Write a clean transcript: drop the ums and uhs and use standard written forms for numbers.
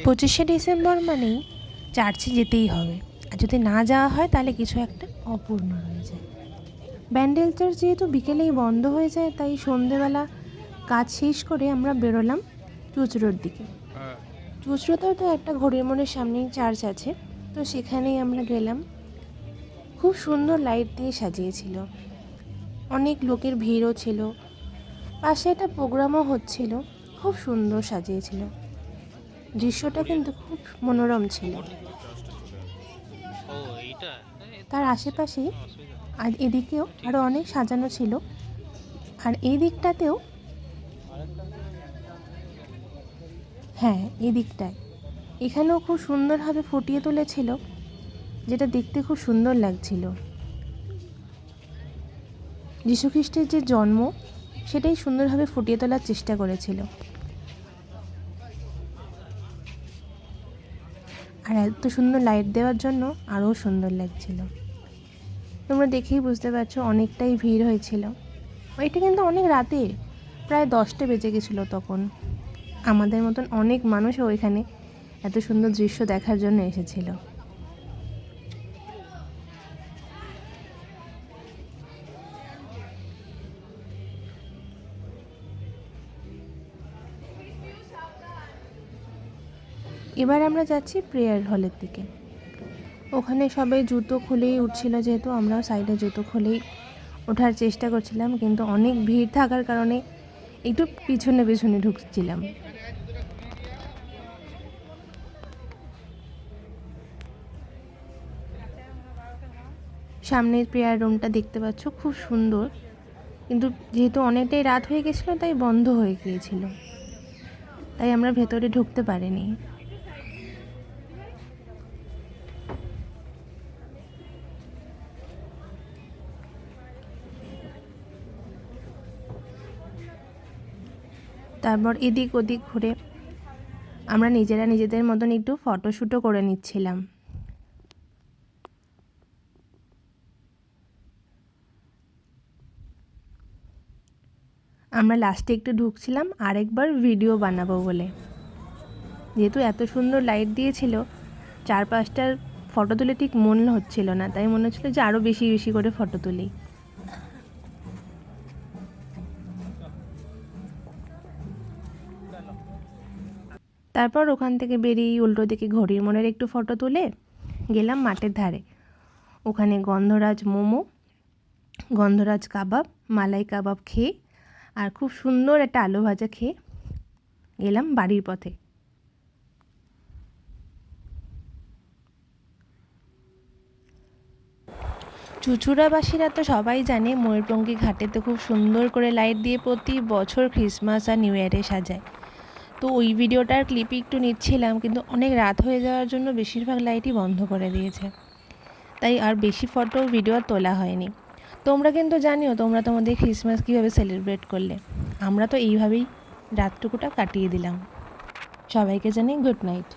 25শে December মানেই চার্চে যেতেই হবে, আর যদি না যাওয়া হয় তাহলে কিছু একটা অপূর্ণ রয়ে যায়। ব্যান্ডেল চার্চ যেহেতু বিকেলেই বন্ধ হয়ে যায়, তাই সন্ধেবেলা কাজ শেষ করে আমরা বেরোলাম চুঁচুড়োর দিকে। চুঁচুড়োতেও তো একটা ঘড়ির মোড়ের সামনেই চার্চ আছে, তো সেখানেই আমরা গেলাম। খুব সুন্দর লাইট দিয়ে সাজিয়েছিল, অনেক লোকের ভিড়ও ছিল, পাশে একটা প্রোগ্রামও হচ্ছিল, খুব সুন্দর সাজিয়েছিল। দৃশ্যটা কিন্তু খুব মনোরম ছিল। তার আশেপাশে আর এদিকেও আরও অনেক সাজানো ছিল, আর এই দিকটাতেও, হ্যাঁ এই দিকটায়, এখানেও খুব সুন্দরভাবে ফুটিয়ে তুলেছিল, যেটা দেখতে খুব সুন্দর লাগছিল। যীশুখ্রিস্টের যে জন্ম, সেটাই সুন্দরভাবে ফুটিয়ে তোলার চেষ্টা করেছিল। আর এত সুন্দর লাইট দেওয়ার জন্য আরও সুন্দর লাগছিল। তোমরা দেখেই বুঝতে পারছো অনেকটাই ভিড় হয়েছিল। এটা কিন্তু অনেক রাতে, প্রায় 10টা বেজে গেছিলো তখন। আমাদের মতন অনেক মানুষও ওইখানে এত সুন্দর দৃশ্য দেখার জন্য এসেছিল। এবার আমরা যাচ্ছি প্রেয়ার হলের দিকে। ওখানে সবাই জুতো খুলেই উঠছিল, যেহেতু আমরাও সাইডে জুতো খুলেই ওঠার চেষ্টা করছিলাম, কিন্তু অনেক ভিড় থাকার কারণে একটু পিছনে পিছনে ঢুকছিলাম। সামনের প্রেয়ার রুমটা দেখতে পাচ্ছ, খুব সুন্দর, কিন্তু যেহেতু অনেকটাই রাত হয়ে গেছিলো তাই বন্ধ হয়ে গিয়েছিল, তাই আমরা ভেতরে ঢুকতে পারিনি। তারপর এদিক ওদিক ঘুরে আমরা নিজেরা নিজেদের মতন একটু ফটোশ্যুটও করে নিচ্ছিলাম। আমরা লাস্টে একটু ঢুকছিলাম আরেকবার ভিডিও বানাবো বলে, যেহেতু এত সুন্দর লাইট দিয়েছিল, 4-5টার ফটো তুলে ঠিক মনে হচ্ছিল না, তাই মনে হচ্ছিল যে আরও বেশি বেশি করে ফটো তুলি। তারপর ওখান থেকে বেরিয়ে উল্টো দিকে ঘড়ির মোড়ের একটু ফটো তুলে গেলাম মাঠের ধারে। ওখানে গন্ধরাজ মোমো, গন্ধরাজ কাবাব, মালাই কাবাব খেয়ে আর খুব সুন্দর একটা আলু ভাজা খেয়ে গেলাম বাড়ির পথে। চুঁচুড়াবাসীরা তো সবাই জানে ময়ূরপঙ্খী ঘাটেতে খুব সুন্দর করে লাইট দিয়ে প্রতি বছর ক্রিসমাস আর নিউ ইয়ারে সাজায়। তো ওই ভিডিওটার ক্লিপই একটু নিচ্ছিলাম, কিন্তু অনেক রাত হয়ে যাওয়ার জন্য বেশিরভাগ লাইটই বন্ধ করে দিয়েছে, তাই আর বেশি ফটো ভিডিও আর তোলা হয়নি। তোমরা কিন্তু জানিও তোমরা তোমাদের ক্রিসমাস কীভাবে সেলিব্রেট করলে। আমরা তো এইভাবেই রাতটুকুটা কাটিয়ে দিলাম। সবাইকে জানাই গুড নাইট।